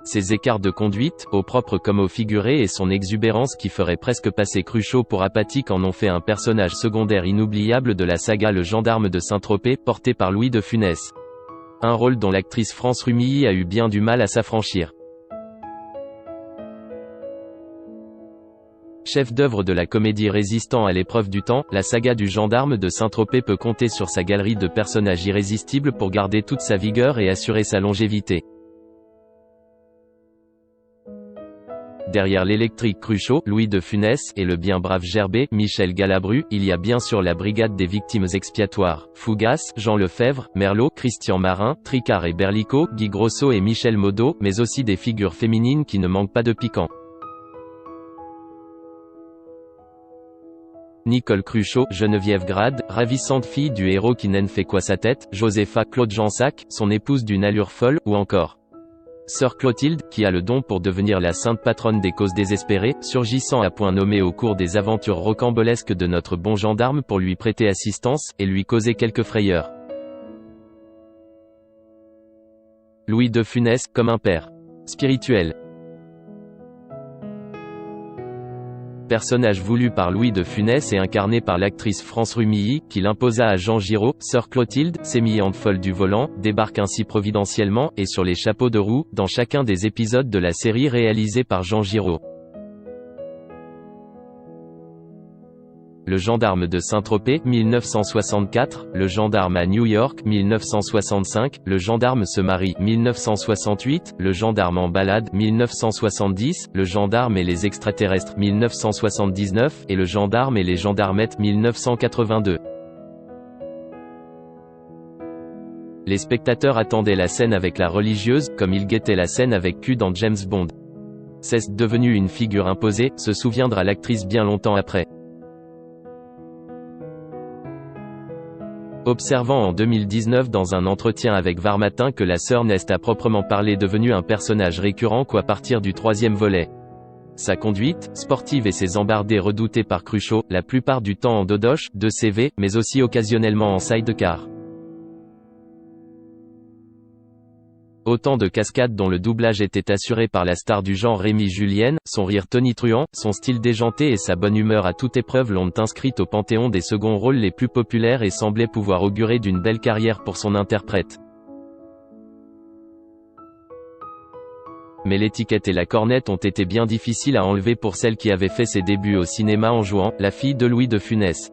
Ses écarts de conduite, au propre comme au figuré, et son exubérance qui ferait presque passer Cruchot pour apathique en ont fait un personnage secondaire inoubliable de la saga Le Gendarme de Saint-Tropez, porté par Louis de Funès. Un rôle dont l'actrice France Rumilly a eu bien du mal à s'affranchir. Chef d'œuvre de la comédie résistant à l'épreuve du temps, la saga du Gendarme de Saint-Tropez peut compter sur sa galerie de personnages irrésistibles pour garder toute sa vigueur et assurer sa longévité. Derrière l'électrique Cruchot, Louis de Funès, et le bien brave Gerbet, Michel Galabru, il y a bien sûr la brigade des victimes expiatoires, Fougas, Jean Lefebvre, Merlot, Christian Marin, Tricard et Berlico, Guy Grosso et Michel Modo, mais aussi des figures féminines qui ne manquent pas de piquant. Nicole Cruchot, Geneviève Grade, ravissante fille du héros qui n'en fait quoi sa tête, Josépha Claude Jansac, son épouse d'une allure folle, ou encore Sœur Clotilde, qui a le don pour devenir la sainte patronne des causes désespérées, surgissant à point nommé au cours des aventures rocambolesques de notre bon gendarme pour lui prêter assistance, et lui causer quelques frayeurs. Louis de Funès, comme un père spirituel. Personnage voulu par Louis de Funès et incarné par l'actrice France Rumilly, qui l'imposa à Jean Giraud, Sœur Clotilde, sémillante folle du volant, débarque ainsi providentiellement, et sur les chapeaux de roue, dans chacun des épisodes de la série réalisée par Jean Giraud. Le Gendarme de Saint-Tropez, 1964, Le Gendarme à New York, 1965, Le Gendarme se marie, 1968, Le Gendarme en balade, 1970, Le Gendarme et les extraterrestres, 1979, et Le Gendarme et les gendarmettes, 1982. Les spectateurs attendaient la scène avec la religieuse, comme ils guettaient la scène avec Q dans James Bond. C'est devenu une figure imposée, se souviendra l'actrice bien longtemps après. Observant en 2019 dans un entretien avec Varmatin que la sœur n'est à proprement parler devenue un personnage récurrent qu'à partir du 3e volet. Sa conduite, sportive et ses embardées redoutées par Cruchot, la plupart du temps en dodoche, de CV, mais aussi occasionnellement en sidecar. Autant de cascades dont le doublage était assuré par la star du genre Rémi Julienne, son rire tonitruant, son style déjanté et sa bonne humeur à toute épreuve l'ont inscrite au panthéon des seconds rôles les plus populaires et semblait pouvoir augurer d'une belle carrière pour son interprète. Mais l'étiquette et la cornette ont été bien difficiles à enlever pour celle qui avait fait ses débuts au cinéma en jouant la fille de Louis de Funès.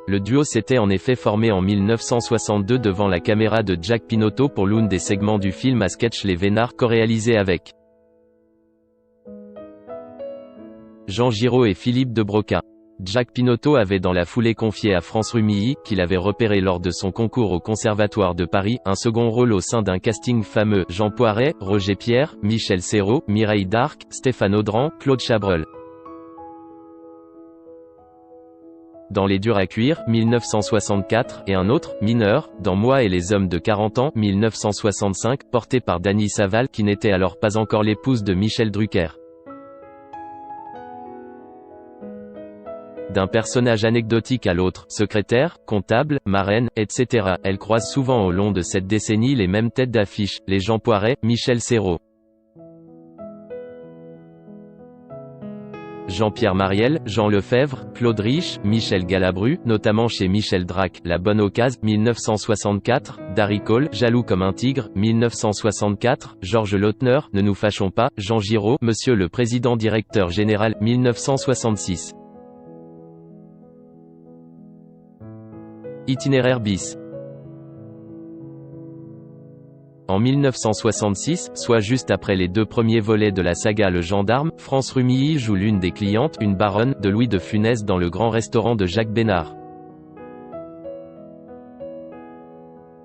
Le duo s'était en effet formé en 1962 devant la caméra de Jack Pinotto pour l'une des segments du film à sketch Les Vénards co-réalisé avec Jean Giraud et Philippe de Broca. Jack Pinotto avait dans la foulée confié à France Rumilly, qu'il avait repéré lors de son concours au Conservatoire de Paris, un second rôle au sein d'un casting fameux, Jean Poiret, Roger Pierre, Michel Serrault, Mireille Darc, Stéphane Audran, Claude Chabrol. Dans Les Durs à cuire, 1964, et un autre, Mineur, dans Moi et les hommes de 40 ans, 1965, porté par Dany Saval qui n'était alors pas encore l'épouse de Michel Drucker. D'un personnage anecdotique à l'autre, secrétaire, comptable, marraine, etc., elle croise souvent au long de cette décennie les mêmes têtes d'affiche, les Jean Poiret, Michel Serrault. Jean-Pierre Mariel, Jean Lefebvre, Claude Rich, Michel Galabru, notamment chez Michel Drac, La Bonne Occasion, 1964, Darry Cole, Jaloux comme un tigre, 1964, Georges Lautner, Ne nous fâchons pas, Jean Giraud, Monsieur le Président Directeur Général, 1966. Itinéraire bis. En 1966, soit juste après les 2 premiers volets de la saga Le Gendarme, France Rumilly joue l'une des clientes, une baronne, de Louis de Funès dans Le Grand Restaurant de Jacques Bénard.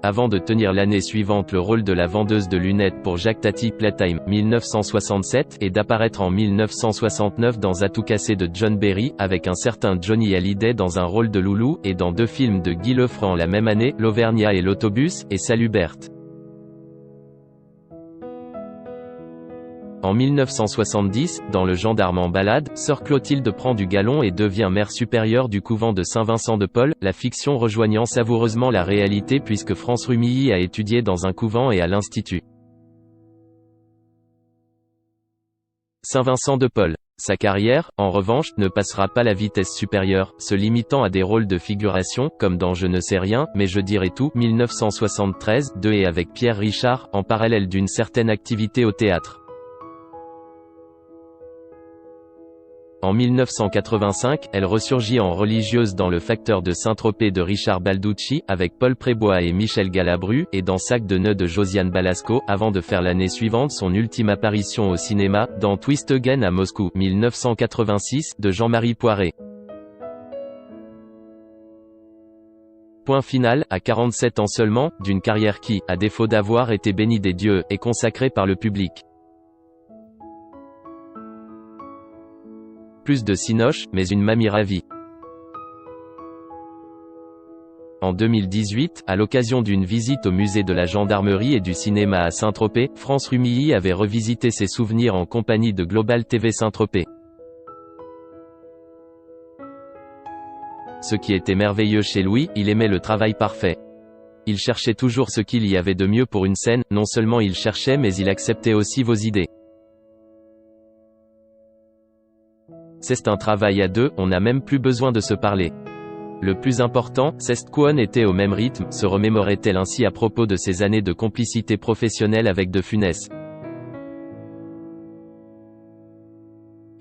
Avant de tenir l'année suivante le rôle de la vendeuse de lunettes pour Jacques Tati, Playtime, 1967, et d'apparaître en 1969 dans Atout cassé de John Berry, avec un certain Johnny Hallyday dans un rôle de loulou, et dans 2 films de Guy Lefranc la même année, L'Auvergnat et l'autobus, et Salut Berthe. En 1970, dans Le Gendarme en balade, sœur Clotilde prend du galon et devient mère supérieure du couvent de Saint-Vincent-de-Paul, la fiction rejoignant savoureusement la réalité puisque France Rumilly a étudié dans un couvent et à l'Institut Saint-Vincent-de-Paul. Sa carrière, en revanche, ne passera pas la vitesse supérieure, se limitant à des rôles de figuration, comme dans Je ne sais rien, mais je dirai tout, 1973, et avec Pierre Richard, en parallèle d'une certaine activité au théâtre. En 1985, elle ressurgit en religieuse dans Le Facteur de Saint-Tropez de Richard Balducci, avec Paul Prébois et Michel Galabru, et dans Sac de nœuds de Josiane Balasco, avant de faire l'année suivante son ultime apparition au cinéma, dans Twist Again à Moscou, 1986, de Jean-Marie Poiret. Point final, à 47 ans seulement, d'une carrière qui, à défaut d'avoir été bénie des dieux, est consacrée par le public. Plus de cinoche, mais une mamie ravie. En 2018, à l'occasion d'une visite au musée de la gendarmerie et du cinéma à Saint-Tropez, France Rumilly avait revisité ses souvenirs en compagnie de Global TV Saint-Tropez. Ce qui était merveilleux chez Louis, il aimait le travail parfait. Il cherchait toujours ce qu'il y avait de mieux pour une scène, non seulement il cherchait mais il acceptait aussi vos idées. C'est un travail à deux, on n'a même plus besoin de se parler. Le plus important, c'est qu'on était au même rythme, se remémorait-elle ainsi à propos de ses années de complicité professionnelle avec De Funès.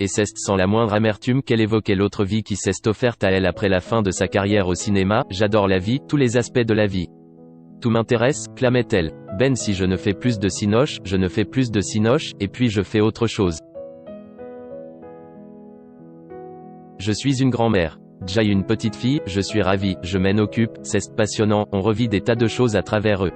Et c'est sans la moindre amertume qu'elle évoquait l'autre vie qui s'est offerte à elle après la fin de sa carrière au cinéma. J'adore la vie, tous les aspects de la vie. Tout m'intéresse, clamait-elle. Ben si je ne fais plus de cinoche, je ne fais plus de cinoche, et puis je fais autre chose. Je suis une grand-mère. Déjà une petite fille, je suis ravie, je m'en occupe, c'est passionnant, on revit des tas de choses à travers eux.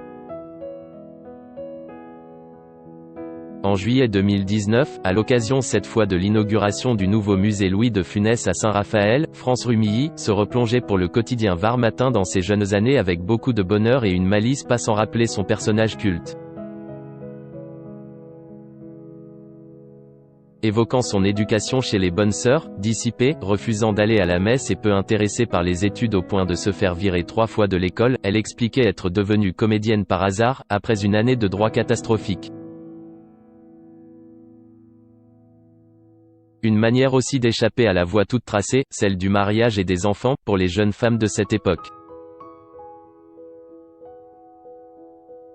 En juillet 2019, à l'occasion cette fois de l'inauguration du nouveau musée Louis de Funès à Saint-Raphaël, France Rumilly se replongeait pour le quotidien Var Matin dans ses jeunes années avec beaucoup de bonheur et une malice pas sans rappeler son personnage culte. Évoquant son éducation chez les bonnes sœurs, dissipée, refusant d'aller à la messe et peu intéressée par les études au point de se faire virer 3 fois de l'école, elle expliquait être devenue comédienne par hasard, après une année de droit catastrophique. Une manière aussi d'échapper à la voie toute tracée, celle du mariage et des enfants, pour les jeunes femmes de cette époque.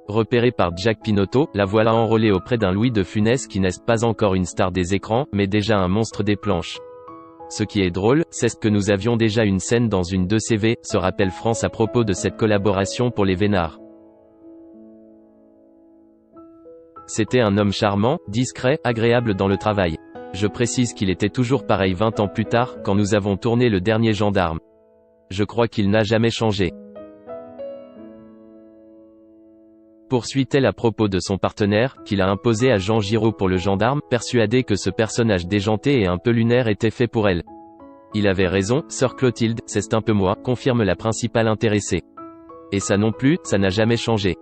Repérée par Jack Pinotto, la voilà enrôlée auprès d'un Louis de Funès qui n'est pas encore une star des écrans, mais déjà un monstre des planches. Ce qui est drôle, c'est que nous avions déjà une scène dans une de CV, se rappelle France à propos de cette collaboration pour les Vénards. C'était un homme charmant, discret, agréable dans le travail. Je précise qu'il était toujours pareil 20 ans plus tard, quand nous avons tourné Le Dernier Gendarme. Je crois qu'il n'a jamais changé. Poursuit-elle à propos de son partenaire, qu'il a imposé à Jean Giraud pour Le Gendarme, persuadée que ce personnage déjanté et un peu lunaire était fait pour elle. Il avait raison, sœur Clotilde, c'est un peu moi, confirme la principale intéressée. Et ça non plus, ça n'a jamais changé.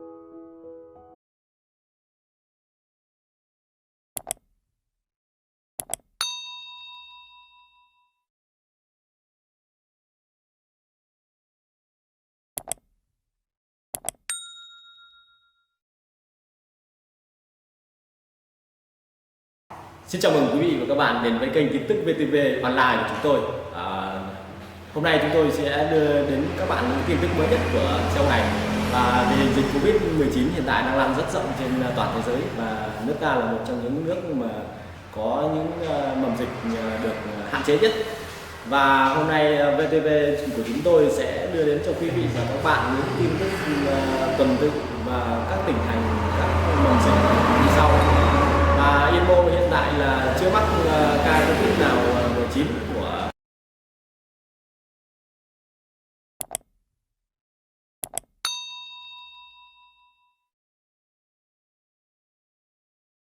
Xin chào mừng quý vị và các bạn đến với kênh tin tức VTV online của chúng tôi. Hôm nay chúng tôi sẽ đưa đến các bạn những tin tức mới nhất của châu này. Và tình hình dịch Covid-19 hiện tại đang lan rất rộng trên toàn thế giới và nước ta là một trong những nước mà có những mầm dịch được hạn chế nhất. Và hôm nay VTV của chúng tôi sẽ đưa đến cho quý vị và các bạn những tin tức tuần tự và các tỉnh thành, các mầm dịch như sau. Và Yên Mô hiện tại là chưa mắc ca Covid nào